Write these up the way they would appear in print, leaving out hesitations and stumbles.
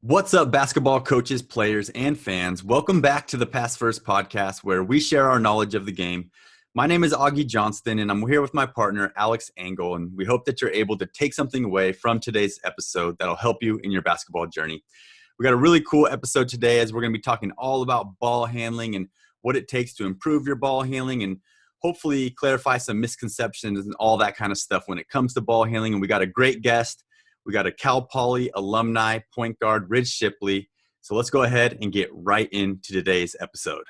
What's up, basketball coaches, players, and fans? Welcome back to the Pass First podcast, where we share our knowledge of the game. My name is Augie Johnston, and I'm here with my partner, Alex Engel, and we hope that you're able to take something away from today's episode that'll help you in your basketball journey. We got a really cool episode today as we're going to be talking all about ball handling and what it takes to improve your ball handling and hopefully clarify some misconceptions and all that kind of stuff when it comes to ball handling. And we got a great guest. We got a Cal Poly alumni point guard, Ridge Shipley. So let's go ahead and get right into today's episode.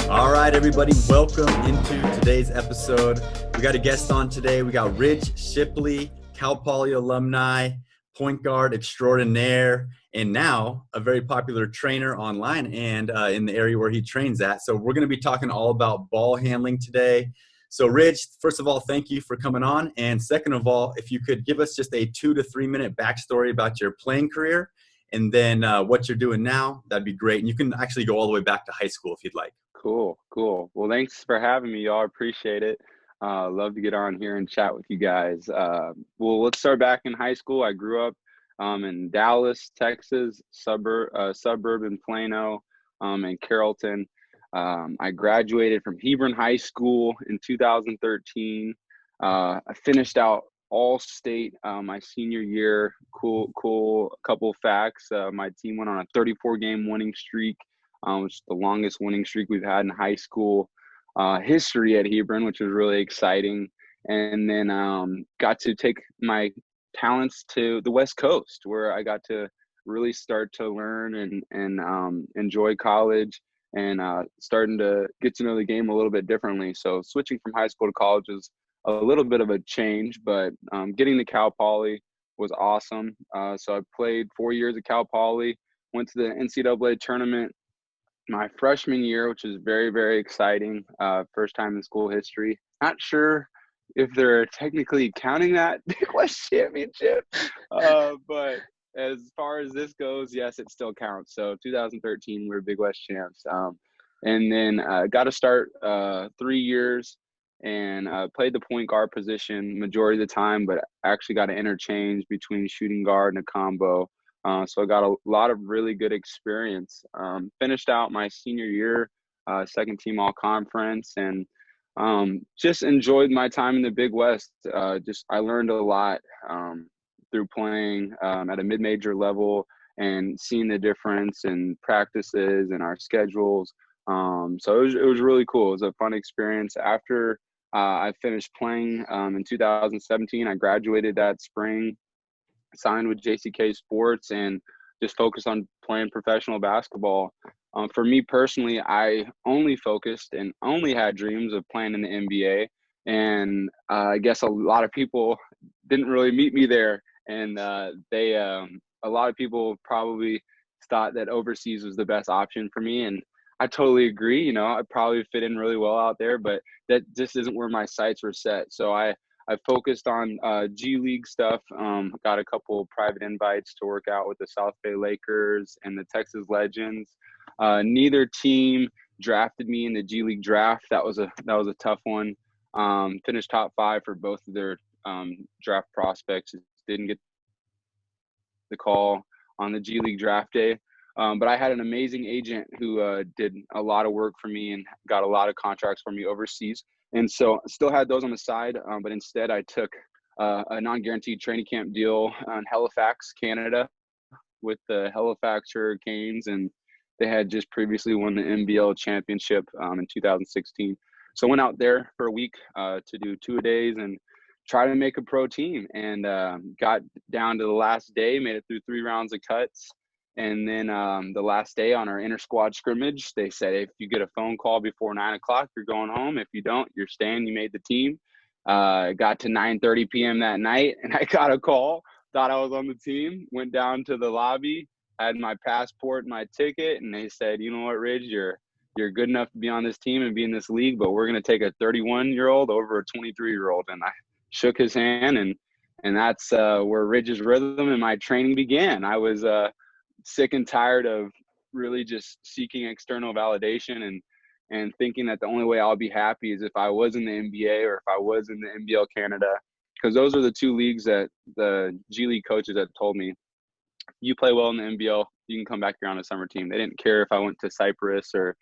All right, everybody, welcome into today's episode. We got a guest on today. We got Ridge Shipley, Cal Poly alumni, point guard extraordinaire, and now a very popular trainer online and in the area where he trains at. So we're going to be talking all about ball handling today. So, Ridge, first of all, thank you for coming on. And second of all, if you could give us just a 2 to 3 minute backstory about your playing career and then what you're doing now, that'd be great. And you can actually go all the way back to high school if you'd like. Cool. Well, thanks for having me, y'all. Appreciate it. Love to get on here and chat with you guys. Let's start back in high school. I grew up in Dallas, Texas, suburb in Plano, and Carrollton. I graduated from Hebron High School in 2013. I finished out all state my senior year. Cool. A couple of facts. My team went on a 34-game winning streak, which is the longest winning streak we've had in high school history at Hebron, which was really exciting. And then got to take my talents to the West Coast, where I got to really start to learn and enjoy college. And starting to get to know the game a little bit differently. So switching from high school to college was a little bit of a change, but getting to Cal Poly was awesome. So I played 4 years at Cal Poly, went to the NCAA tournament my freshman year, which is very, very exciting. First time in school history. Not sure if they're technically counting that Big West championship, but as far as this goes, yes, it still counts. So 2013, we were Big West champs. And then got to start 3 years and played the point guard position majority of the time, but actually got to interchange between shooting guard and a combo. So I got a lot of really good experience. Finished out my senior year, second team all conference, and just enjoyed my time in the Big West. I learned a lot through playing at a mid-major level and seeing the difference in practices and our schedules. So it was really cool. It was a fun experience. After I finished playing in 2017, I graduated that spring, signed with JCK Sports, and just focused on playing professional basketball. For me personally, I only focused and only had dreams of playing in the NBA. And I guess a lot of people didn't really meet me there. And a lot of people probably thought that overseas was the best option for me. And I totally agree. I probably fit in really well out there, but that just isn't where my sights were set. So I focused on G League stuff. Got a couple private invites to work out with the South Bay Lakers and the Texas Legends. Neither team drafted me in the G League draft. That was a tough one. Finished top 5 for both of their draft prospects. Didn't get the call on the G League draft day. But I had an amazing agent who did a lot of work for me and got a lot of contracts for me overseas. And so still had those on the side, but instead I took a non-guaranteed training camp deal in Halifax, Canada, with the Halifax Hurricanes. And they had just previously won the NBL championship in 2016. So I went out there for a week to do 2-a-days and try to make a pro team, and got down to the last day, made it through 3 rounds of cuts. And then the last day on our inter-squad scrimmage, they said, if you get a phone call before 9 o'clock, you're going home. If you don't, you're staying. You made the team. Got to 9:30 p.m. that night, and I got a call. Thought I was on the team. Went down to the lobby, had my passport and my ticket, and they said, you know what, Ridge, you're good enough to be on this team and be in this league, but we're going to take a 31-year-old over a 23-year-old. And I shook his hand, and that's where Ridge's rhythm and my training began. I was sick and tired of really just seeking external validation and thinking that the only way I'll be happy is if I was in the NBA or if I was in the NBL Canada. because those are the two leagues that the G League coaches had told me, you play well in the NBL, you can come back here on a summer team. They didn't care if I went to Cyprus or,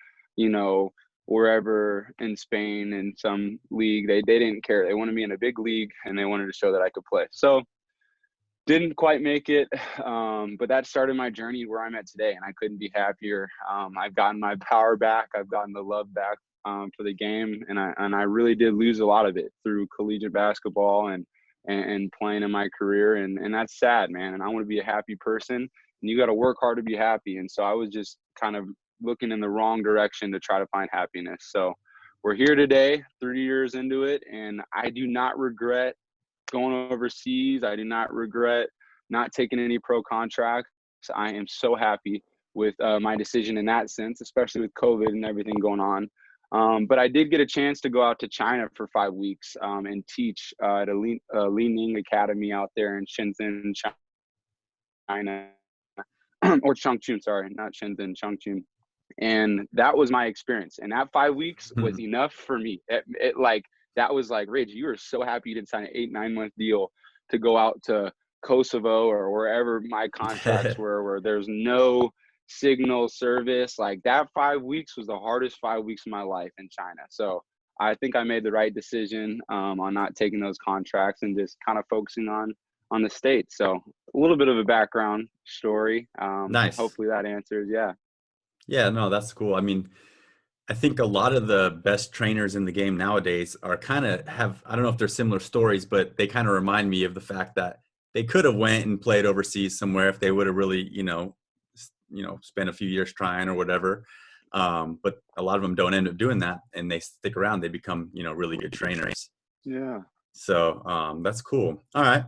wherever in Spain in some league. They didn't care. They wanted me in a big league, and they wanted to show that I could play. So didn't quite make it, but that started my journey where I'm at today, and I couldn't be happier. I've gotten my power back. I've gotten the love back for the game, and I really did lose a lot of it through collegiate basketball and playing in my career, and that's sad, man. And I want to be a happy person, and you got to work hard to be happy. And so I was just kind of looking in the wrong direction to try to find happiness. So we're here today, 3 years into it, and I do not regret going overseas. I do not regret not taking any pro contracts. I am so happy with my decision in that sense, especially with COVID and everything going on. But I did get a chance to go out to China for 5 weeks and teach at a Li Ning Academy out there in Shenzhen, China, or Chongqing, sorry, not Shenzhen, Chongqing. And that was my experience. And that 5 weeks was enough for me. That was like, Rich, you were so happy you didn't sign an 8-9 month deal to go out to Kosovo or wherever my contracts were, where there's no signal service. Like that 5 weeks was the hardest 5 weeks of my life in China. So I think I made the right decision on not taking those contracts and just kind of focusing on the States. So a little bit of a background story. Nice. Hopefully that answers. Yeah. Yeah, no, that's cool. I mean, I think a lot of the best trainers in the game nowadays are kind of I don't know if they're similar stories, but they kind of remind me of the fact that they could have went and played overseas somewhere if they would have really, spent a few years trying or whatever. But a lot of them don't end up doing that, and they stick around. They become, really good trainers. Yeah. So that's cool. All right.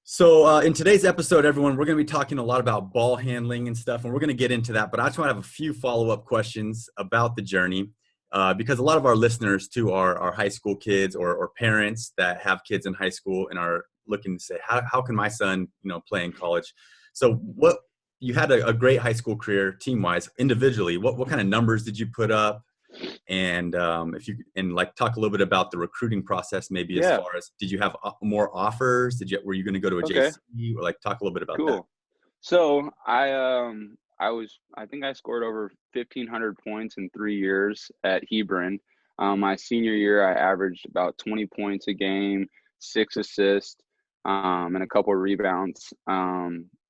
So in today's episode, everyone, we're going to be talking a lot about ball handling and stuff, and we're going to get into that. But I just want to have a few follow-up questions about the journey because a lot of our listeners, too, are high school kids or parents that have kids in high school and are looking to say, how can my son, play in college? So you had a great high school career team-wise. Individually, what kind of numbers did you put up? And if you talk a little bit about the recruiting process, maybe as far as, did you have more offers? Were you going to go to a JC, or talk a little bit about that? So I think I scored over 1,500 points in 3 years at Hebron. My senior year, I averaged about 20 points a game, 6 assists, and a couple of rebounds.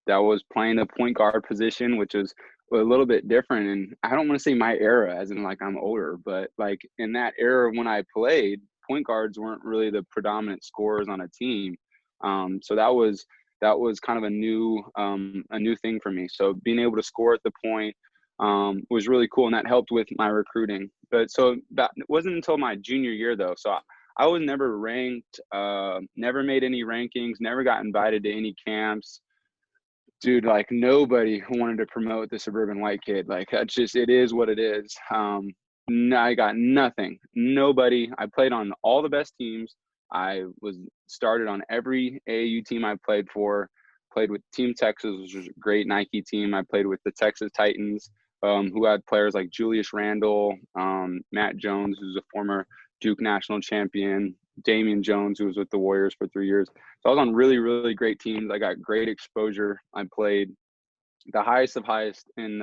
That was playing the point guard position, which was a little bit different. And I don't want to say my era as in I'm older, but in that era when I played, point guards weren't really the predominant scorers on a team. So that was kind of a new thing for me. So being able to score at the point was really cool, and that helped with my recruiting. But so that wasn't until my junior year though. So I was never ranked, never made any rankings, never got invited to any camps. Dude, nobody wanted to promote the suburban white kid. That's just, it is what it is. I got nothing. Nobody. I played on all the best teams. I was started on every AAU team I played for. Played with Team Texas, which was a great Nike team. I played with the Texas Titans, who had players like Julius Randle, Matt Jones, who's a former Duke national champion, Damian Jones, who was with the Warriors for 3 years. So I was on really, really great teams. I got great exposure. I played the highest of highest in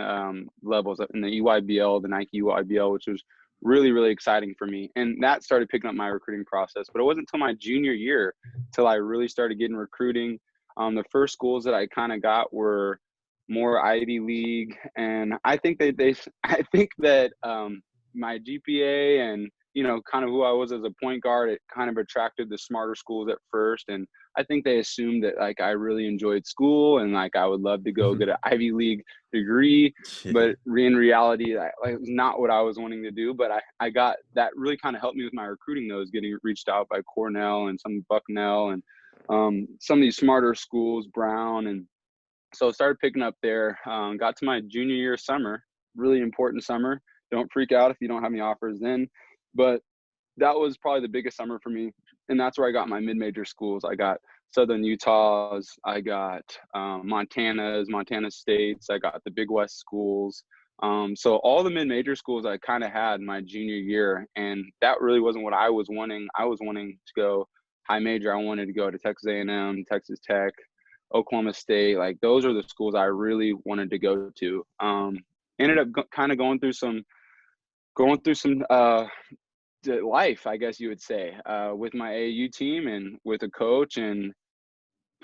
levels in the EYBL, the Nike EYBL, which was really, really exciting for me. And that started picking up my recruiting process. But it wasn't until my junior year till I really started getting recruiting. The first schools that I kind of got were more Ivy League. And I think that my GPA and kind of who I was as a point guard, it kind of attracted the smarter schools at first. And I think they assumed that I really enjoyed school and I would love to go get an Ivy League degree. But in reality, it was not what I was wanting to do. But I got that really kind of helped me with my recruiting, though, is getting reached out by Cornell and some Bucknell and some of these smarter schools, Brown. And so I started picking up there, got to my junior year summer, really important summer. Don't freak out if you don't have any offers then. But that was probably the biggest summer for me. And that's where I got my mid-major schools. I got Southern Utah's, I got Montana State's, I got the Big West schools. So all the mid-major schools I kind of had my junior year. And that really wasn't what I was wanting. I was wanting to go high major, I wanted to go to Texas A&M, Texas Tech, Oklahoma State. Like those are the schools I really wanted to go to. Ended up kind of going through some life, I guess you would say, with my AU team and with a coach, and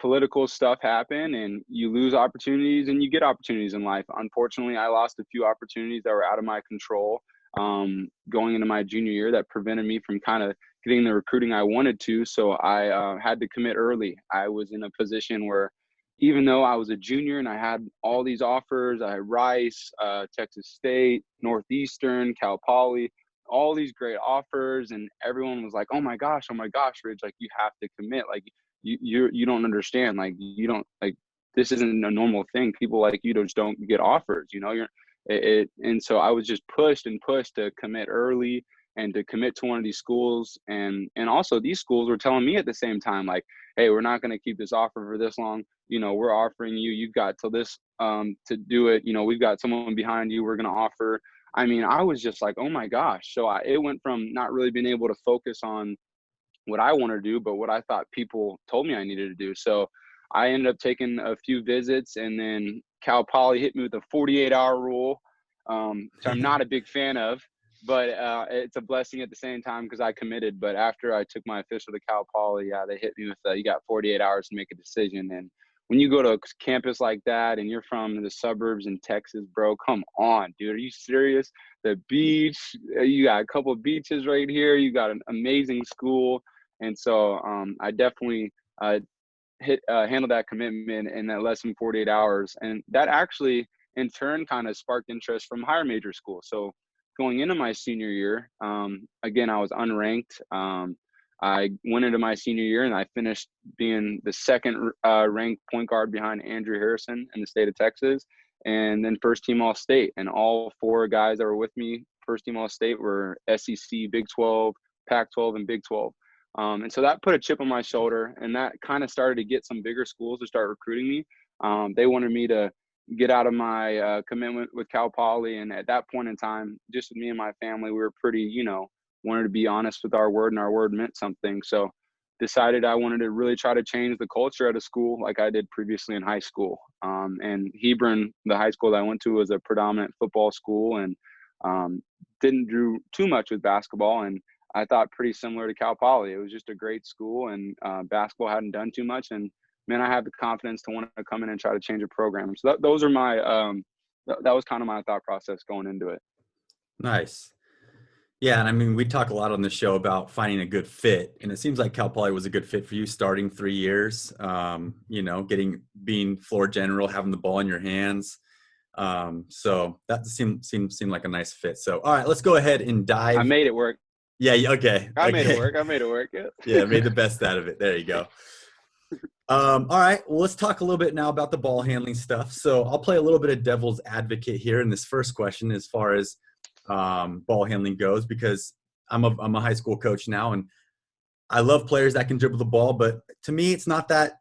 political stuff happen, and you lose opportunities and you get opportunities in life. Unfortunately, I lost a few opportunities that were out of my control going into my junior year that prevented me from kind of getting the recruiting I wanted to. So I had to commit early. I was in a position where even though I was a junior and I had all these offers, I had Rice, Texas State, Northeastern, Cal Poly, all these great offers, and everyone was like, oh my gosh, Ridge, like you have to commit. Like you don't understand. Like you don't, like, this isn't a normal thing. People like you just don't get offers, and so I was just pushed and pushed to commit early and to commit to one of these schools. And also these schools were telling me at the same time, like, hey, we're not going to keep this offer for this long. We're offering you've got till this to do it. We've got someone behind you. We're going to offer. I mean, I was just like, oh my gosh. So it went from not really being able to focus on what I want to do, but what I thought people told me I needed to do. So I ended up taking a few visits, and then Cal Poly hit me with a 48-hour rule, which I'm not a big fan of, but it's a blessing at the same time because I committed. But after I took my official to Cal Poly, yeah, they hit me with you got 48 hours to make a decision. And when you go to a campus like that and you're from the suburbs in Texas, bro, come on, dude. Are you serious? The beach, you got a couple of beaches right here. You got an amazing school. And so I definitely handled that commitment in that less than 48 hours. And that actually, in turn, kind of sparked interest from higher major schools. So going into my senior year, again, I was unranked. I went into my senior year and I finished being the second ranked point guard behind Andrew Harrison in the state of Texas, and then first team All State. And all four guys that were with me, first team All State, were SEC, Big 12, Pac 12, and Big 12. And so that put a chip on my shoulder, and that kind of started to get some bigger schools to start recruiting me. They wanted me to get out of my commitment with Cal Poly. And at that point in time, just with me and my family, we were pretty, wanted to be honest with our word, and our word meant something. So decided I wanted to really try to change the culture at a school like I did previously in high school. And Hebron, the high school that I went to, was a predominant football school, and didn't do too much with basketball. And I thought pretty similar to Cal Poly. It was just a great school, and basketball hadn't done too much. And man, I have the confidence to want to come in and try to change a program. So those are my that was kind of my thought process going into it. Nice. Yeah, and I mean, we talk a lot on the show about finding a good fit, and it seems like Cal Poly was a good fit for you, starting 3 years. Being floor general, having the ball in your hands. So that seemed like a nice fit. So all right, let's go ahead and dive. I made it work. Yeah. Okay. I made it work. Yeah. Yeah, made the best out of it. There you go. All right. Well, let's talk a little bit now about the ball handling stuff. So I'll play a little bit of devil's advocate here in this first question, as far as ball handling goes, because I'm a high school coach now, and I love players that can dribble the ball, but to me, it's not that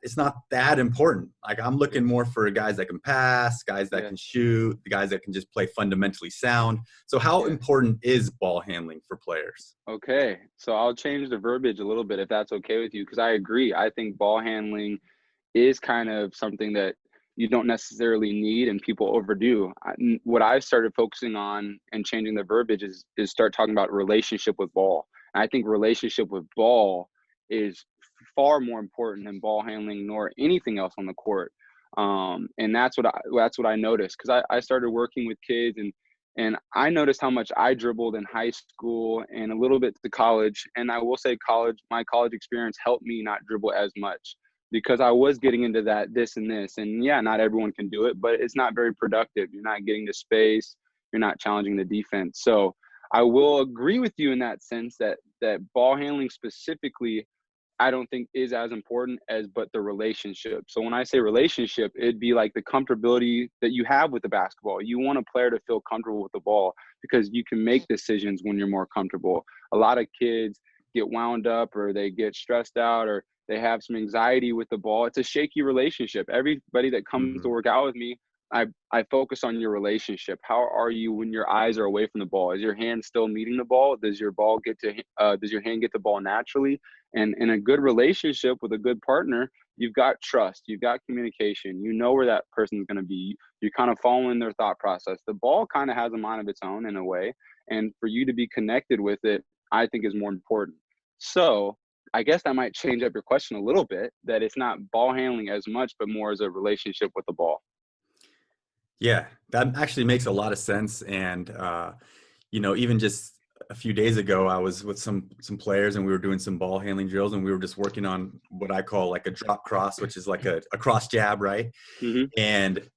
important. Like, I'm looking more for guys that can pass, guys that can shoot, the guys that can just play fundamentally sound. So how important is ball handling for players? Okay. So I'll change the verbiage a little bit if that's okay with you, because I agree. I think ball handling is kind of something that you don't necessarily need and people overdo. What I started focusing on and changing the verbiage is start talking about relationship with ball. And I think relationship with ball is far more important than ball handling nor anything else on the court. And that's what I noticed, because I started working with kids, and I noticed how much I dribbled in high school and a little bit to college. And I will say my college experience helped me not dribble as much, because I was getting into that, this and this. And yeah, not everyone can do it, but it's not very productive. You're not getting to space. You're not challenging the defense. So I will agree with you in that sense that ball handling specifically, I don't think is as important but the relationship. So when I say relationship, it'd be like the comfortability that you have with the basketball. You want a player to feel comfortable with the ball, because you can make decisions when you're more comfortable. A lot of kids get wound up, or they get stressed out, or they have some anxiety with the ball. It's a shaky relationship. Everybody that comes to work out with me, I focus on your relationship. How are you when your eyes are away from the ball? Is your hand still meeting the ball? Does your hand get the ball naturally? And in a good relationship with a good partner, you've got trust, you've got communication, you know where that person's going to be. You're kind of following their thought process. The ball kind of has a mind of its own in a way. And for you to be connected with it, I think is more important. So I guess that might change up your question a little bit, that it's not ball handling as much, but more as a relationship with the ball. Yeah, that actually makes a lot of sense. And even just a few days ago, I was with some players and we were doing some ball handling drills, and we were just working on what I call like a drop cross, which is like a cross jab, right? Mm-hmm. And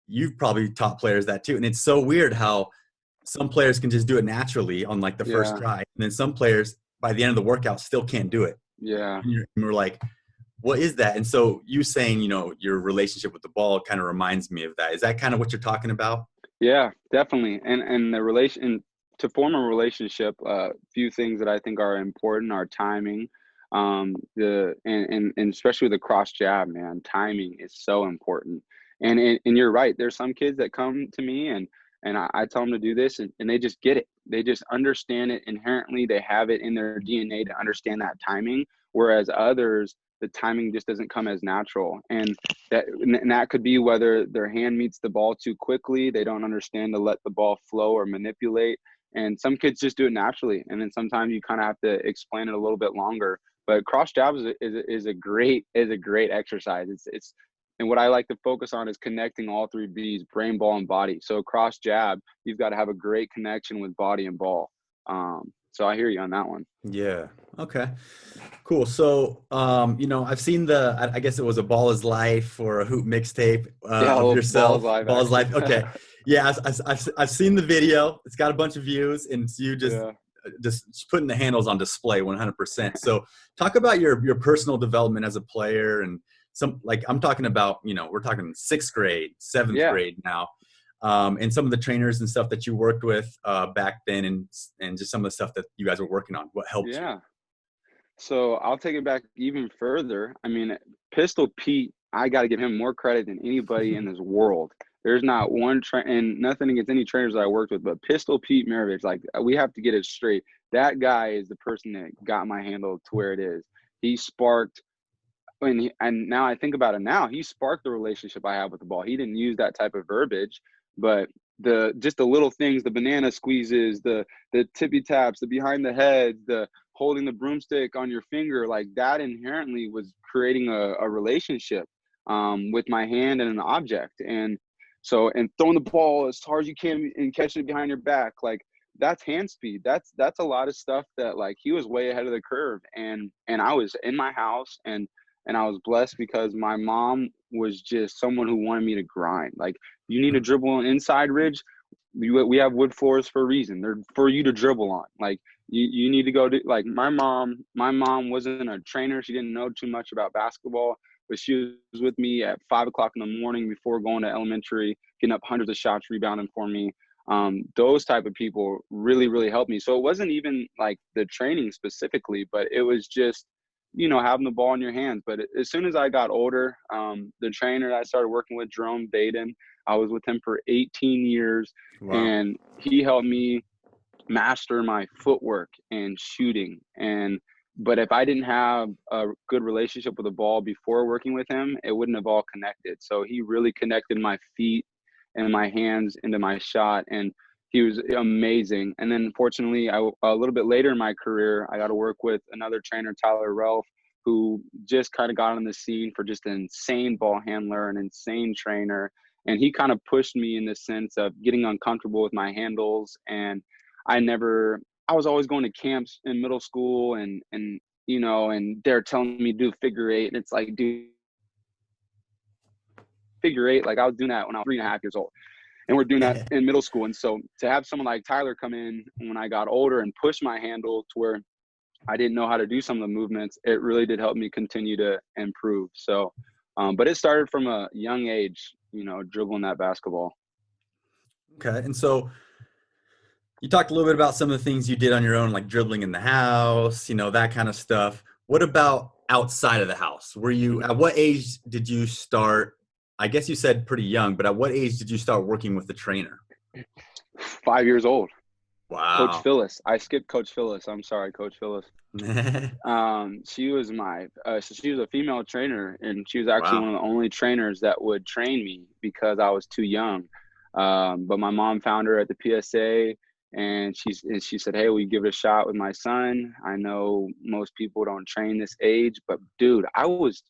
you've probably taught players that too. And it's so weird how some players can just do it naturally on like the first Yeah. try, and then some players by the end of the workout still can't do it. Yeah. And we're like, what is that? And so you saying, your relationship with the ball kind of reminds me of that. Is that kind of what you're talking about? Yeah, definitely. And the relation to form a relationship, few things that I think are important are timing. And especially with the cross jab, man, timing is so important. And you're right. There's some kids that come to me and I tell them to do this and they just get it. They just understand it inherently. They have it in their DNA to understand that timing. Whereas others, the timing just doesn't come as natural. And that could be whether their hand meets the ball too quickly. They don't understand to let the ball flow or manipulate. And some kids just do it naturally. And then sometimes you kind of have to explain it a little bit longer. But cross jab is a great exercise. And what I like to focus on is connecting all three B's: brain, ball, and body. So cross jab, you've got to have a great connection with body and ball. So I hear you on that one. Yeah. Okay. Cool. So, I've seen I guess it was a Ball is Life or a Hoop mixtape Yeah, of well, ball's yourself. live Ball is actually. Life. Okay. Yeah, I've seen the video. It's got a bunch of views, and it's you Yeah. just putting the handles on display 100%. So, talk about your personal development as a player, and like I'm talking about, we're talking sixth grade, seventh Yeah. grade now. And some of the trainers and stuff that you worked with back then, and just some of the stuff that you guys were working on. What helped you? Yeah. So I'll take it back even further. I mean, Pistol Pete, I got to give him more credit than anybody in this world. There's not one and nothing against any trainers that I worked with, but Pistol Pete Maravich, like we have to get it straight. That guy is the person that got my handle to where it is. He sparked, and now I think about it now, he sparked the relationship I have with the ball. He didn't use that type of verbiage, but just the little things, the banana squeezes, the tippy taps, the behind the head, the holding the broomstick on your finger, like that inherently was creating a relationship with my hand and an object. And throwing the ball as hard as you can and catching it behind your back, like that's hand speed. That's a lot of stuff that, like, he was way ahead of the curve. And I was in my house, and I was blessed because my mom was just someone who wanted me to grind. Like, you need to dribble an inside ridge. We have wood floors for a reason. They're for you to dribble on. Like, you need to go to, like, my mom wasn't a trainer. She didn't know too much about basketball, but she was with me at 5 o'clock in the morning before going to elementary, getting up hundreds of shots, rebounding for me. Those type of people really, really helped me. So it wasn't even like the training specifically, but it was just, having the ball in your hands. But as soon as I got older, the trainer that I started working with, Jerome Baden, I was with him for 18 years, Wow. and he helped me master my footwork and shooting. But if I didn't have a good relationship with the ball before working with him, it wouldn't have all connected. So he really connected my feet and my hands into my shot, and he was amazing. And then fortunately, a little bit later in my career, I got to work with another trainer, Tyler Relf, who just kind of got on the scene for just an insane ball handler, an insane trainer. And he kind of pushed me in the sense of getting uncomfortable with my handles. And I was always going to camps in middle school, and they're telling me do figure eight. And it's like, dude, figure eight, like I was doing that when I was 3.5 years old. And we're doing that in middle school. And so to have someone like Tyler come in when I got older and push my handle to where I didn't know how to do some of the movements, it really did help me continue to improve. So, but it started from a young age, dribbling that basketball. Okay. And so you talked a little bit about some of the things you did on your own, like dribbling in the house, that kind of stuff. What about outside of the house? At what age did you start? I guess you said pretty young, but at what age did you start working with the trainer? 5 years old. Coach Wow. Phyllis. I skipped Coach Phyllis. I'm sorry, Coach Phyllis. She was so she was a female trainer, and she was actually Wow. one of the only trainers that would train me because I was too young. But my mom found her at the PSA, and she said, "Hey, will you give it a shot with my son? I know most people don't train this age, but dude, I was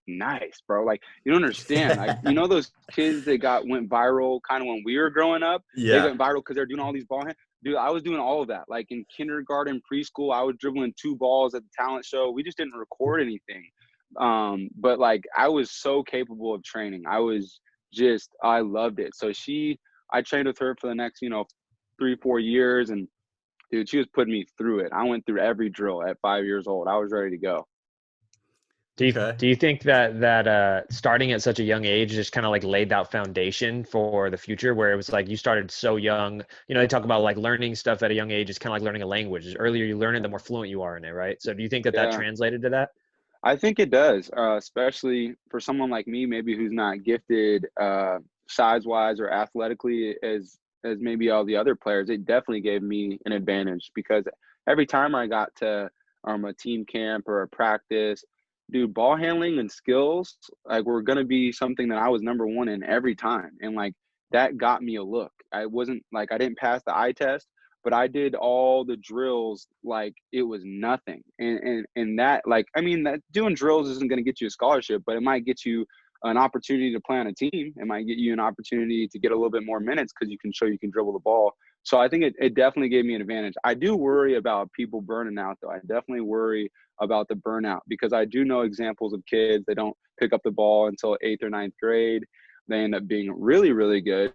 nice, bro. Like, you don't understand. Like, you know those kids that went viral kind of when we were growing up? They Yeah. went viral because they're doing all these ball hands. Dude, I was doing all of that. Like in kindergarten, preschool, I was dribbling 2 balls at the talent show. We just didn't record anything. But like I was so capable of training. I loved it. So I trained with her for the next, 3, 4 years. And dude, she was putting me through it. I went through every drill at 5 years old. I was ready to go. Okay. Do you think that starting at such a young age just kind of like laid that foundation for the future, where it was like you started so young? They talk about like learning stuff at a young age is kind of like learning a language. The earlier you learn it, the more fluent you are in it, right? So do you think that Yeah. translated to that? I think it does, especially for someone like me, maybe who's not gifted size wise or athletically as maybe all the other players. It definitely gave me an advantage because every time I got to a team camp or a practice, dude, ball handling and skills like were gonna be something that I was number one in every time, and like that got me a look. I wasn't like I didn't pass the eye test, but I did all the drills like it was nothing. And that, like, I mean, that doing drills isn't going to get you a scholarship, but it might get you an opportunity to play on a team. It might get you an opportunity to get a little bit more minutes because you can show you can dribble the ball. So I think it definitely gave me an advantage. I do worry about people burning out, though. I definitely worry about the burnout because I do know examples of kids that don't pick up the ball until 8th or 9th grade. They end up being really, really good,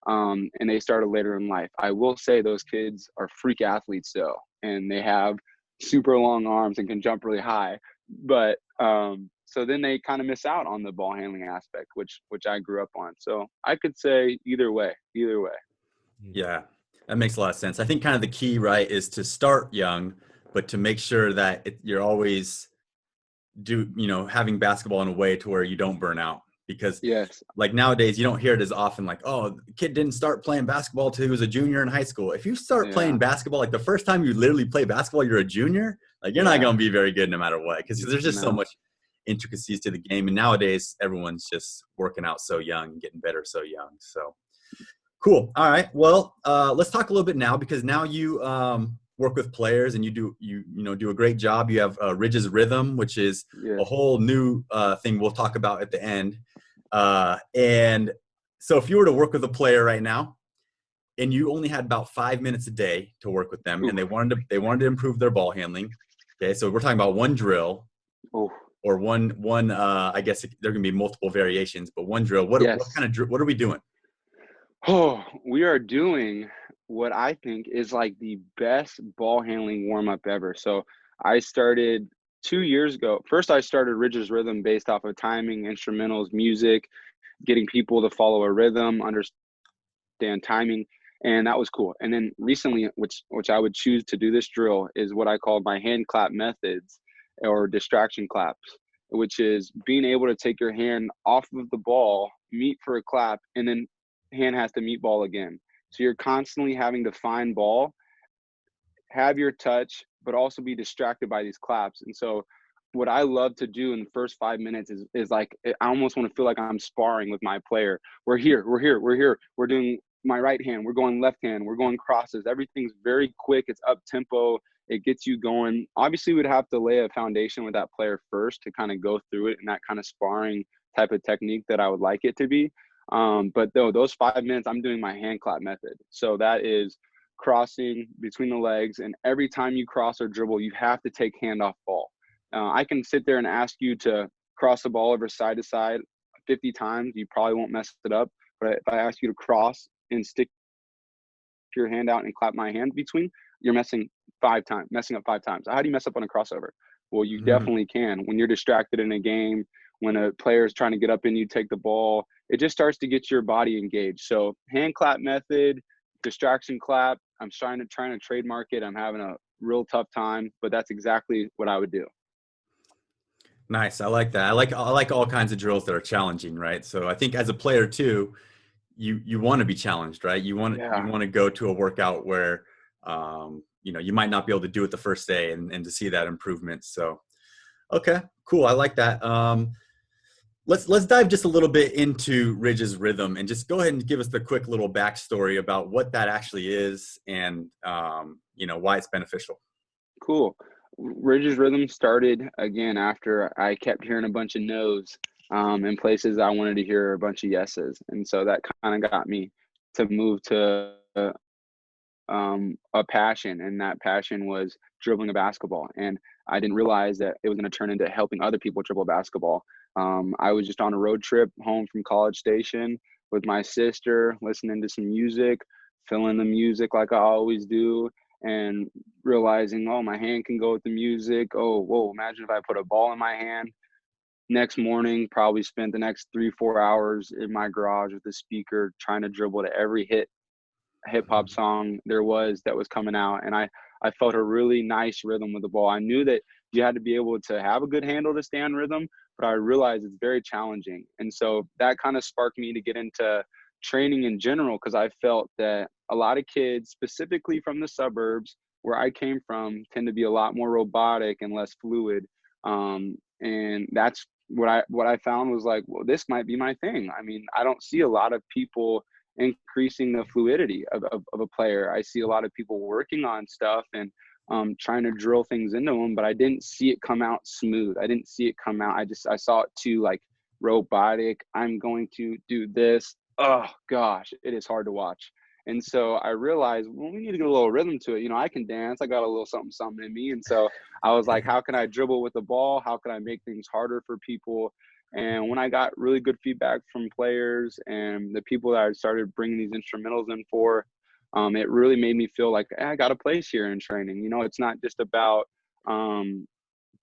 and they started later in life. I will say those kids are freak athletes though, and they have super long arms and can jump really high. But so then they kind of miss out on the ball handling aspect, which I grew up on. So I could say either way, either way. Yeah, that makes a lot of sense. I think kind of the key, right, is to start young, but to make sure that you're always having basketball in a way to where you don't burn out. Because Yes. like nowadays, you don't hear it as often like, oh, the kid didn't start playing basketball till he was a junior in high school. If you start playing Yeah. basketball, like the first time you literally play basketball, you're a junior, like you're not Yeah. going to be very good no matter what, because there's just so No. much intricacies to the game. And nowadays, everyone's just working out so young and getting better so young. So cool. All right. Well, let's talk a little bit now because now you work with players and you do a great job. You have Ridge's Rhythm, which is Yeah. a whole new thing we'll talk about at the end. And so if you were to work with a player right now and you only had about 5 minutes a day to work with them and Oof. they wanted to improve their ball handling. Okay. So we're talking about one drill Oof. or one I guess there can be multiple variations, but one drill. What Yes. kind of drill, what are we doing? Oh, we are doing what I think is like the best ball handling warm up ever. So I started 2 years ago. First, I started Ridge's Rhythm based off of timing, instrumentals, music, getting people to follow a rhythm, understand timing, and that was cool. And then recently, which I would choose to do this drill is what I call my hand clap methods or distraction claps, which is being able to take your hand off of the ball, meet for a clap, and then hand has to meet ball again. So you're constantly having to find ball, have your touch, but also be distracted by these claps. And so what I love to do in the first 5 minutes is like I almost want to feel like I'm sparring with my player. We're here, we're here, we're here. We're doing my right hand, we're going left hand, we're going crosses. Everything's very quick, it's up tempo, it gets you going. Obviously, we'd have to lay a foundation with that player first to kind of go through it in that kind of sparring type of technique that I would like it to be. But though those 5 minutes, I'm doing my hand clap method. So that is crossing between the legs, and every time you cross or dribble, you have to take hand off ball. I can sit there and ask you to cross the ball over side to side 50 times. You probably won't mess it up. But if I ask you to cross and stick your hand out and clap my hand between, you're messing up 5 times. How do you mess up on a crossover? Well, you Mhm. definitely can. When you're distracted in a game, when a player is trying to get up and you take the ball, it just starts to get your body engaged. So hand clap method, distraction clap. I'm trying to trademark it. I'm having a real tough time, but that's exactly what I would do. Nice. I like that. I like all kinds of drills that are challenging, right? So I think as a player too, you want to be challenged, right? You want to go to a workout where you might not be able to do it the first day, and to see that improvement. So okay, cool. I like that. Let's dive just a little bit into Ridge's rhythm, and just go ahead and give us the quick little backstory about what that actually is, and why it's beneficial. Cool. Ridge's rhythm started again after I kept hearing a bunch of no's in places I wanted to hear a bunch of yeses, and so that kind of got me to move to a passion, and that passion was dribbling a basketball. And I didn't realize that it was going to turn into helping other people dribble a basketball. I was just on a road trip home from College Station with my sister, listening to some music, feeling the music like I always do, and realizing, oh, my hand can go with the music. Oh, whoa, imagine if I put a ball in my hand. Next morning, probably spent the next 3-4 hours in my garage with the speaker trying to dribble to every hip hop song there was that was coming out. And I felt a really nice rhythm with the ball. I knew that you had to be able to have a good handle to stay on rhythm, but I realized it's very challenging. And so that kind of sparked me to get into training in general, because I felt that a lot of kids, specifically from the suburbs where I came from, tend to be a lot more robotic and less fluid. And that's what I found was like, well, this might be my thing. I mean, I don't see a lot of people increasing the fluidity of a player. I see a lot of people working on stuff and trying to drill things into them, but I didn't see it come out smooth. I didn't see it come out. I saw it too like robotic. I'm going to do this. Oh gosh, it is hard to watch. And so I realized, well, we need to get a little rhythm to it. You know, I can dance. I got a little something in me. And so I was like, how can I dribble with the ball? How can I make things harder for people? And when I got really good feedback from players and the people that I started bringing these instrumentals in for, it really made me feel like, hey, I got a place here in training. You know, it's not just about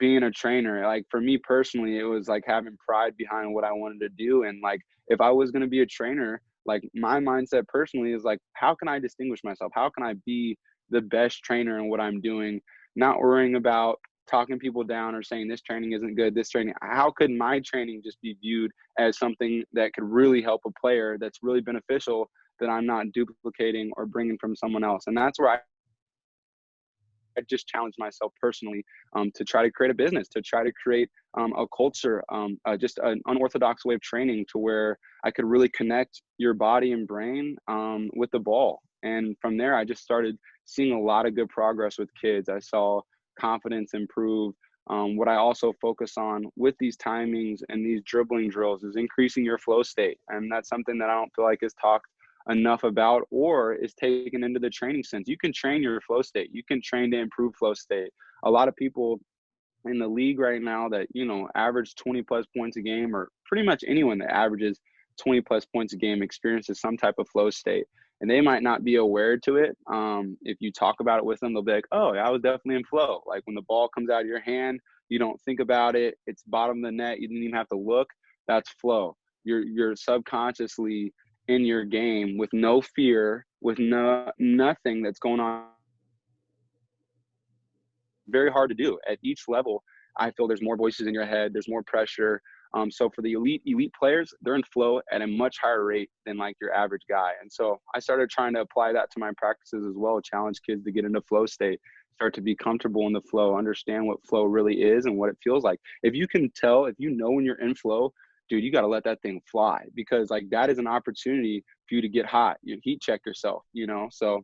being a trainer. Like for me personally, it was like having pride behind what I wanted to do. And like, if I was going to be a trainer, like my mindset personally is like, how can I distinguish myself? How can I be the best trainer in what I'm doing? Not worrying about talking people down or saying this training isn't good, this training. How could my training just be viewed as something that could really help a player, that's really beneficial, that I'm not duplicating or bringing from someone else? And that's where I just challenged myself personally to try to create a business, to try to create a culture, just an unorthodox way of training to where I could really connect your body and brain with the ball. And from there, I just started seeing a lot of good progress with kids. I saw confidence improve. What I also focus on with these timings and these dribbling drills is increasing your flow state. And that's something that I don't feel like is talked enough about or is taken into the training sense. You can train your flow state. You can train to improve flow state. A lot of people in the league right now that, you know, average 20 plus points a game, or pretty much anyone that averages 20 plus points a game, experiences some type of flow state. And they might not be aware to it. If you talk about it with them, they'll be like, oh, I was definitely in flow. Like when the ball comes out of your hand, you don't think about it. It's bottom of the net. You didn't even have to look. That's flow. You're subconsciously in your game with no fear, with nothing that's going on. Very hard to do at each level. I feel there's more voices in your head. There's more pressure. So for the elite players, they're in flow at a much higher rate than like your average guy. And so I started trying to apply that to my practices as well, challenge kids to get into flow state, start to be comfortable in the flow, understand what flow really is and what it feels like. If you can tell, if you know when you're in flow, dude, you got to let that thing fly, because like that is an opportunity for you to get hot. You heat check yourself, you know? So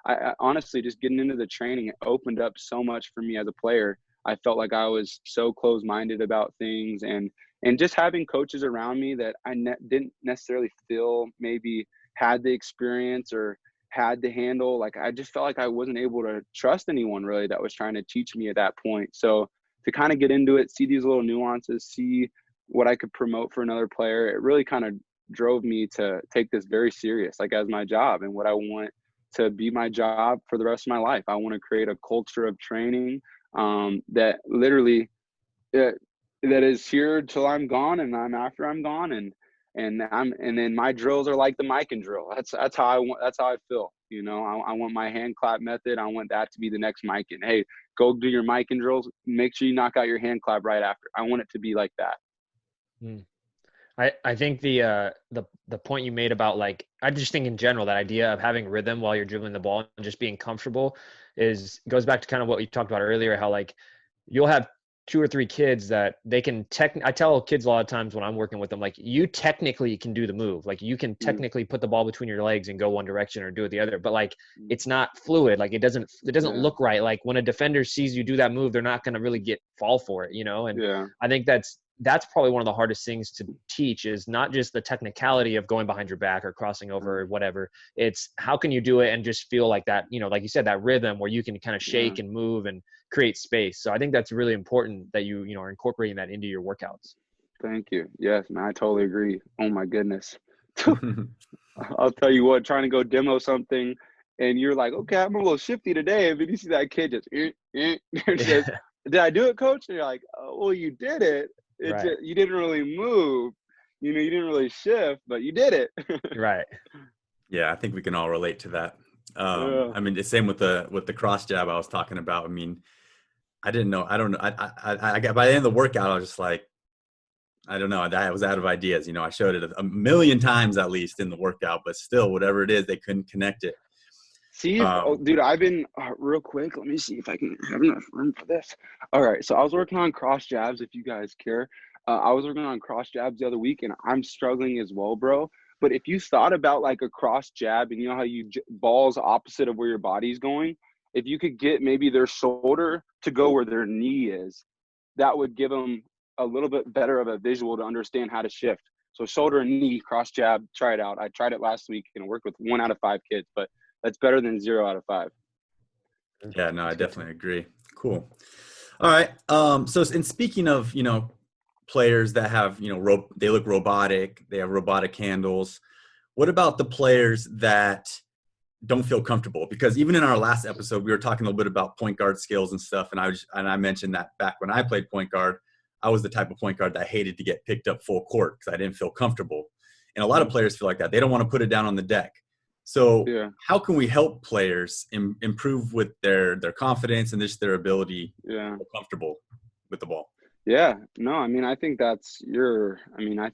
I honestly, just getting into the training, it opened up so much for me as a player. I felt like I was so closed-minded about things, and just having coaches around me that I didn't necessarily feel maybe had the experience or had the handle. Like I just felt like I wasn't able to trust anyone really that was trying to teach me at that point. So to kind of get into it, see these little nuances, see what I could promote for another player, it really kind of drove me to take this very serious, like as my job, and what I want to be my job for the rest of my life. I want to create a culture of training that literally that is here till I'm gone, and I'm after I'm gone, and then my drills are like the mic and drill. That's how I feel. You know, I want my hand clap method. I want that to be the next mic. And hey, go do your mic and drills. Make sure you knock out your hand clap right after. I want it to be like that. I think the point you made about like, I just think in general that idea of having rhythm while you're dribbling the ball and just being comfortable goes back to kind of what we talked about earlier, how like you'll have two or three kids that they can I tell kids a lot of times when I'm working with them, like, you technically can do the move, like you can technically put the ball between your legs and go one direction or do it the other, but like it's not fluid, like it doesn't look right. Like when a defender sees you do that move, they're not going to really fall for it, and Yeah. I think that's probably one of the hardest things to teach, is not just the technicality of going behind your back or crossing over or whatever. It's how can you do it and just feel like that, like you said, that rhythm where you can kind of shake and move and create space. So I think that's really important that you are incorporating that into your workouts. Thank you. Yes, man, I totally agree. Oh my goodness. I'll tell you what, trying to go demo something and you're like, okay, I'm a little shifty today. But you see that kid just, says, did I do it, coach? And you're like, oh, well, you did it. Right. You didn't really move. You didn't really shift, but you did it. Right. Yeah, I think we can all relate to that. Yeah. I mean, the same with the cross jab I was talking about. I mean, I didn't know. I don't know. I got by the end of the workout, I was just like, I don't know. I was out of ideas. I showed it a million times at least in the workout, but still, whatever it is, they couldn't connect it. See, dude, I've been real quick. Let me see if I can have enough room for this. All right, so I was working on cross jabs. If you guys care, I was working on cross jabs the other week, and I'm struggling as well, bro. But if you thought about like a cross jab, and you know how you balls opposite of where your body's going, if you could get maybe their shoulder to go where their knee is, that would give them a little bit better of a visual to understand how to shift. So shoulder and knee cross jab, try it out. I tried it last week and it worked with 1 out of 5 kids, but that's better than 0 out of 5. Yeah, no, I definitely agree. Cool. All right. So in speaking of, players that have, they look robotic, they have robotic handles. What about the players that don't feel comfortable? Because even in our last episode, we were talking a little bit about point guard skills and stuff. And I mentioned that back when I played point guard, I was the type of point guard that hated to get picked up full court because I didn't feel comfortable. And a lot of players feel like that. They don't want to put it down on the deck. So how can we help players improve with their confidence and just their ability to feel comfortable with the ball? Yeah, no, I mean, I think I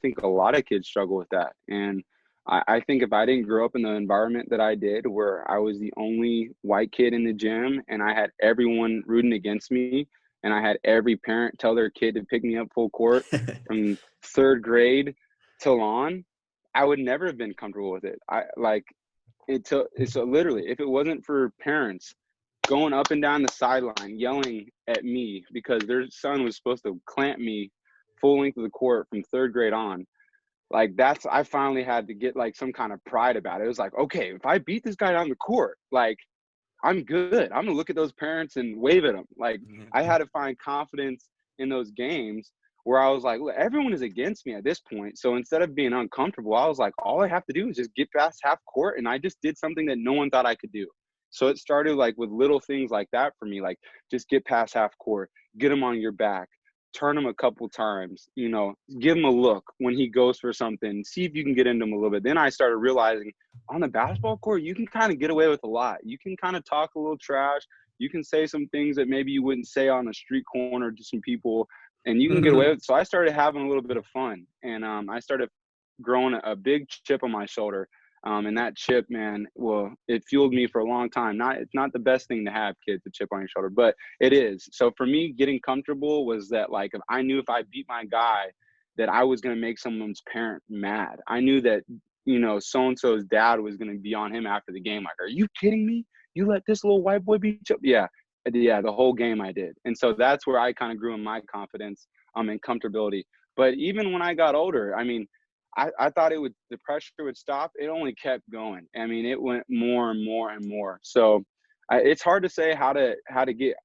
think a lot of kids struggle with that. And I think if I didn't grow up in the environment that I did, where I was the only white kid in the gym and I had everyone rooting against me, and I had every parent tell their kid to pick me up full court from 3rd grade till on, I would never have been comfortable with it. So literally, if it wasn't for parents going up and down the sideline yelling at me because their son was supposed to clamp me full length of the court from 3rd grade on, like I finally had to get like some kind of pride about it. It was like, okay, if I beat this guy down the court, like I'm good. I'm gonna look at those parents and wave at them. Like I had to find confidence in those games where I was like, look, everyone is against me at this point. So instead of being uncomfortable, I was like, all I have to do is just get past half court. And I just did something that no one thought I could do. So it started like with little things like that for me, like just get past half court, get him on your back, turn him a couple times, give him a look when he goes for something, see if you can get into him a little bit. Then I started realizing on the basketball court, you can kind of get away with a lot. You can kind of talk a little trash. You can say some things that maybe you wouldn't say on a street corner to some people, and you can get away with it. So I started having a little bit of fun, and I started growing a big chip on my shoulder. And that chip, man, well, it fueled me for a long time. It's not the best thing to have, kids, a chip on your shoulder, but it is. So for me, getting comfortable was that, like, if I knew if I beat my guy, that I was going to make someone's parent mad. I knew that, so-and-so's dad was going to be on him after the game. Like, are you kidding me? You let this little white boy beat you? Yeah, the whole game I did. And so that's where I kind of grew in my confidence and comfortability. But even when I got older, I mean, I thought the pressure would stop. It only kept going. I mean, it went more and more and more. So it's hard to say how to get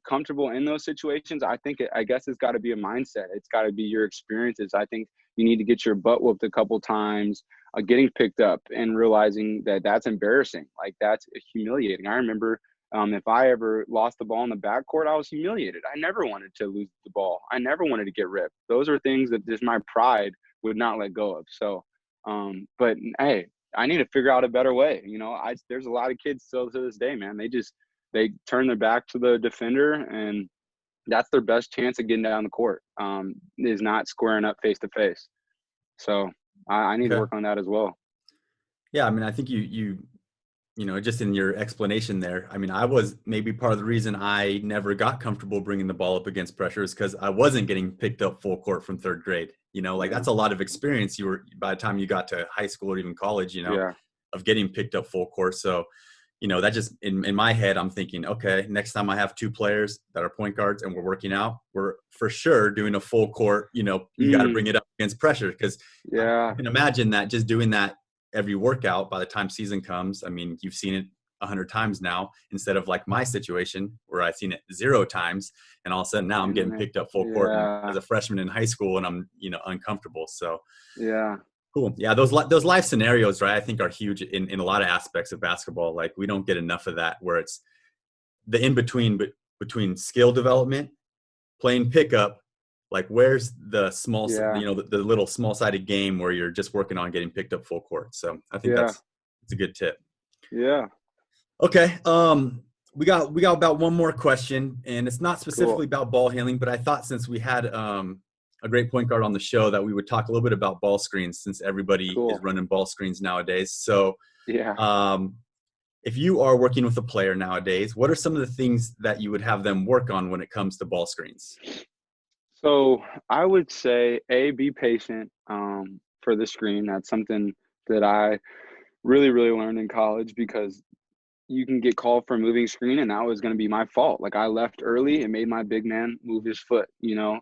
comfortable in those situations. I guess it's got to be a mindset. It's got to be your experiences. I think you need to get your butt whooped a couple times, getting picked up and realizing that that's embarrassing. Like that's humiliating. I remember if I ever lost the ball in the backcourt, I was humiliated. I never wanted to lose the ball. I never wanted to get ripped. Those are things that just my pride would not let go of. So, but hey, I need to figure out a better way. There's a lot of kids still to this day, man. They turn their back to the defender, and that's their best chance of getting down the court, is not squaring up face to face. So I need to Okay. work on that as well. Yeah, I mean, I think just in your explanation there, I mean, I was maybe part of the reason I never got comfortable bringing the ball up against pressure is because I wasn't getting picked up full court from third grade. Like Yeah. that's a lot of experience by the time you got to high school or even college, Yeah. of getting picked up full court. So, that just in my head, I'm thinking, okay, next time I have two players that are point guards and we're working out, we're for sure doing a full court, you got to bring it up against pressure because I Yeah. can imagine that just doing that every workout by the time season comes. I mean, you've seen it 100 times now instead of like my situation where I've seen it 0 times and all of a sudden now I'm getting picked up full court and Yeah. as a freshman in high school and I'm, uncomfortable. So Yeah. cool. Yeah. Those life scenarios, right, I think are huge in a lot of aspects of basketball. Like we don't get enough of that where it's the in-between, but between skill development, playing pickup, like where's the small, Yeah. the little small-sided game where you're just working on getting picked up full court. So I think Yeah. it's a good tip. Yeah. Okay. We got about one more question, and it's not specifically Cool. about ball handling, but I thought since we had a great point guard on the show that we would talk a little bit about ball screens since everybody is Cool. running ball screens nowadays. So Yeah. if you are working with a player nowadays, what are some of the things that you would have them work on when it comes to ball screens? So I would say, be patient for the screen. That's something that I really, really learned in college because you can get called for a moving screen and that was going to be my fault. Like I left early and made my big man move his foot,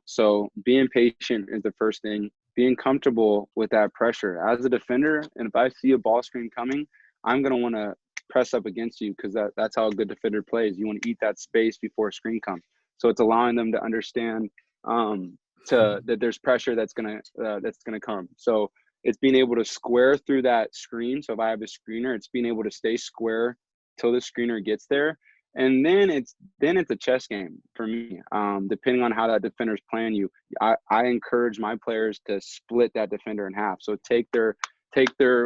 So being patient is the first thing. Being comfortable with that pressure as a defender. And if I see a ball screen coming, I'm going to want to press up against you because that's how a good defender plays. You want to eat that space before a screen comes. So it's allowing them to understand that there's pressure that's gonna come. So it's being able to square through that screen. So if I have a screener, it's being able to stay square till the screener gets there. And then it's a chess game for me. Depending on how that defender's playing you, I encourage my players to split that defender in half. So take their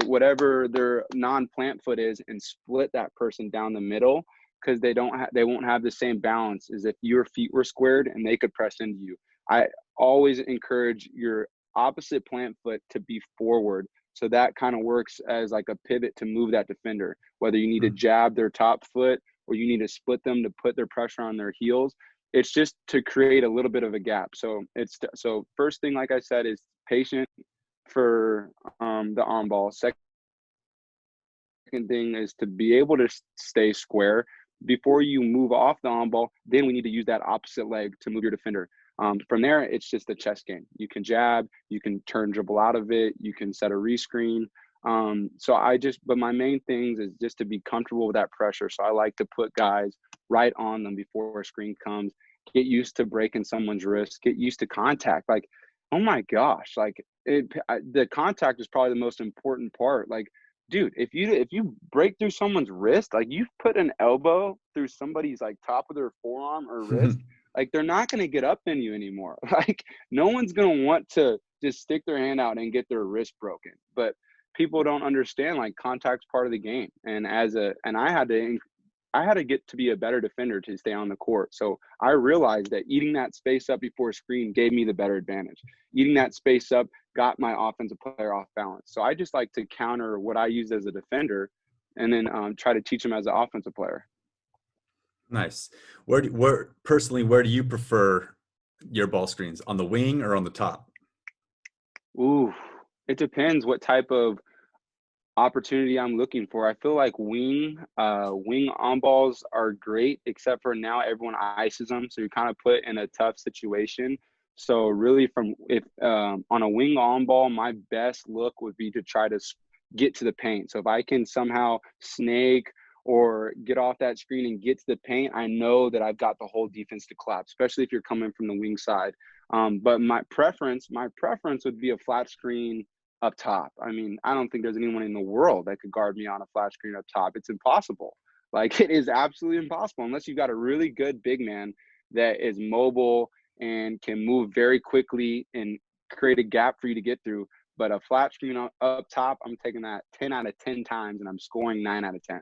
whatever their non-plant foot is and split that person down the middle because they won't have the same balance as if your feet were squared and they could press into you. I always encourage your opposite plant foot to be forward. So that kind of works as like a pivot to move that defender, whether you need to jab their top foot or you need to split them to put their pressure on their heels. It's just to create a little bit of a gap. So first thing, like I said, is patient for the on ball. Second thing is to be able to stay square before you move off the on ball. Then we need to use that opposite leg to move your defender. From there, it's just a chess game. You can jab, you can turn dribble out of it, you can set a rescreen. But my main things is just to be comfortable with that pressure. So I like to put guys right on them before a screen comes, get used to breaking someone's wrist, get used to contact. Like, oh my gosh, the contact is probably the most important part. Like, dude, if you break through someone's wrist, like you've put an elbow through somebody's like top of their forearm or wrist, like they're not going to get up in you anymore. Like no one's going to want to just stick their hand out and get their wrist broken. But people don't understand like contact's part of the game. And I had to get to be a better defender to stay on the court. So I realized that eating that space up before a screen gave me the better advantage. Eating that space up got my offensive player off balance. So I just like to counter what I used as a defender and then try to teach them as an offensive player. Nice. Where do you prefer your ball screens, on the wing or on the top? Ooh, it depends what type of opportunity I'm looking for. I feel like wing on balls are great, except for now everyone ices them, so you're kind of put in a tough situation. So really, on a wing on ball, my best look would be to try to get to the paint. So if I can somehow snake or get off that screen and get to the paint, I know that I've got the whole defense to collapse, especially if you're coming from the wing side. But my preference would be a flat screen up top. I mean, I don't think there's anyone in the world that could guard me on a flat screen up top. It's impossible. Like it is absolutely impossible unless you've got a really good big man that is mobile and can move very quickly and create a gap for you to get through. But a flat screen up top, I'm taking that 10 out of 10 times and I'm scoring 9 out of 10.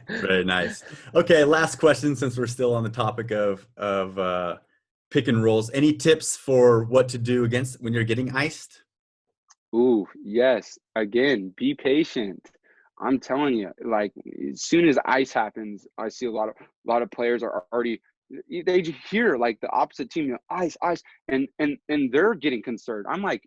Very nice. Okay, last question since we're still on the topic of pick and rolls. Any tips for what to do against when you're getting iced? Ooh, yes. Again, be patient. I'm telling you, like as soon as ice happens, I see a lot of players are already they just hear like the opposite team, ice, ice, and they're getting concerned. I'm like,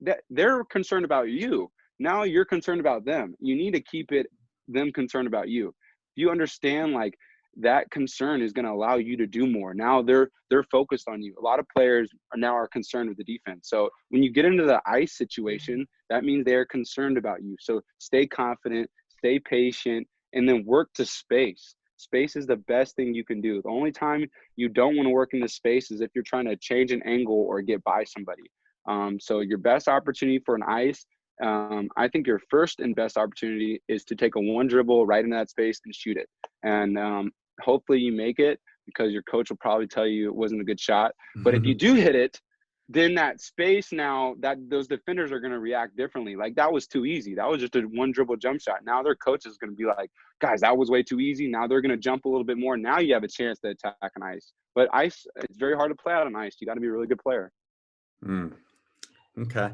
that they're concerned about you. Now you're concerned about them. You need to keep it them concerned about you. If you understand like that concern is going to allow you to do more. Now they're focused on you. A lot of players are concerned with the defense. So when you get into the ice situation, that means they're concerned about you. So stay confident, stay patient, and then work to space. Space is the best thing you can do. The only time you don't want to work in the space is if you're trying to change an angle or get by somebody. So your best opportunity for an ice, I think your first and best opportunity is to take a one dribble right in that space and shoot it. And hopefully you make it, because your coach will probably tell you it wasn't a good shot. But if you do hit it, then that space, now that those defenders are going to react differently. Like, that was too easy. That was just a one dribble jump shot. Now their coach is going to be like, guys, that was way too easy. Now they're going to jump a little bit more. Now you have a chance to attack an ice. But ice, it's very hard to play out on ice. You got to be a really good player. Okay.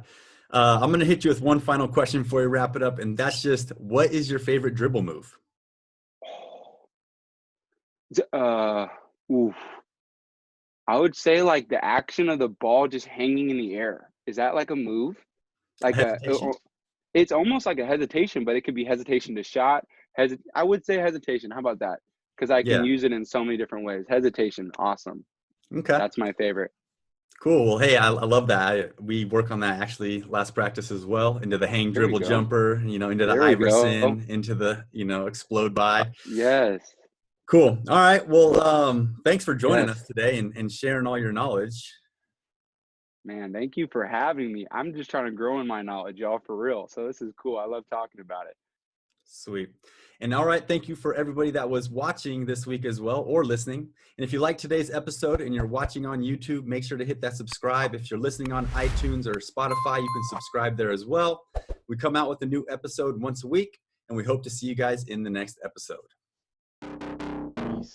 I'm going to hit you with one final question before we wrap it up. And that's just, what is your favorite dribble move? Oof. I would say like the action of the ball just hanging in the air. Is that like a move? Like Hesitation? it's almost like a hesitation, but it could be hesitation to shot. I would say hesitation. How about that? Because I can Yeah. use it in so many different ways. Hesitation, awesome. Okay. That's my favorite. Cool. Well, hey, I love that. We work on that actually last practice as well, into the hang There we dribble go. jumper, into the There we go. Iverson, into the, explode by. Yes. Cool. All right. Well, thanks for joining Yes. us today and sharing all your knowledge. Man, thank you for having me. I'm just trying to grow in my knowledge, y'all, for real. So this is cool. I love talking about it. Sweet. And all right, thank you for everybody that was watching this week as well, or listening. And if you like today's episode and you're watching on YouTube, make sure to hit that subscribe. If you're listening on iTunes or Spotify, you can subscribe there as well. We come out with a new episode once a week, and we hope to see you guys in the next episode. Peace.